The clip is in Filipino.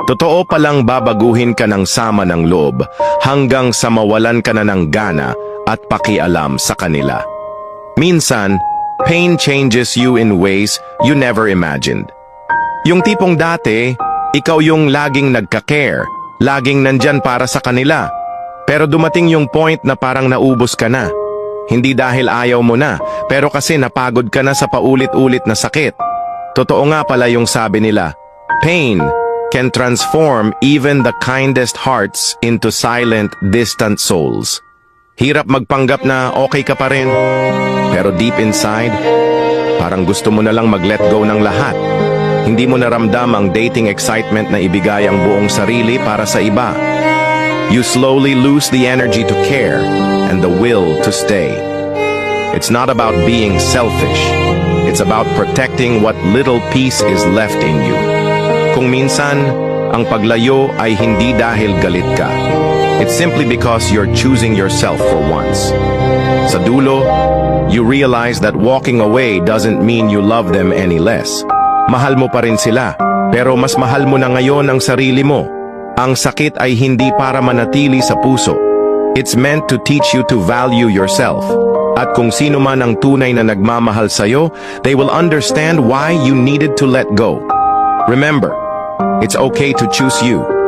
Totoo palang babaguhin ka ng sama ng loob hanggang sa mawalan ka na ng gana at pakialam sa kanila. Minsan, pain changes you in ways you never imagined. Yung tipong dati, ikaw yung laging nagka-care, laging nandyan para sa kanila. Pero dumating yung point na parang naubos ka na. Hindi dahil ayaw mo na, pero kasi napagod ka na sa paulit-ulit na sakit. Totoo nga pala yung sabi nila, pain can transform even the kindest hearts into silent, distant souls. Hirap magpanggap na okay ka pa rin, pero deep inside, parang gusto mo na lang mag-let go ng lahat. Hindi mo naramdam ang dating excitement na ibigay ang buong sarili para sa iba. You slowly lose the energy to care and the will to stay. It's not about being selfish. It's about protecting what little peace is left in you. Kung minsan, ang paglayo ay hindi dahil galit ka. It's simply because you're choosing yourself for once. Sa dulo, you realize that walking away doesn't mean you love them any less. Mahal mo pa rin sila, pero mas mahal mo na ngayon ang sarili mo. Ang sakit ay hindi para manatili sa puso. It's meant to teach you to value yourself. At kung sino man ang tunay na nagmamahal sa'yo, they will understand why you needed to let go. Remember, it's okay to choose you.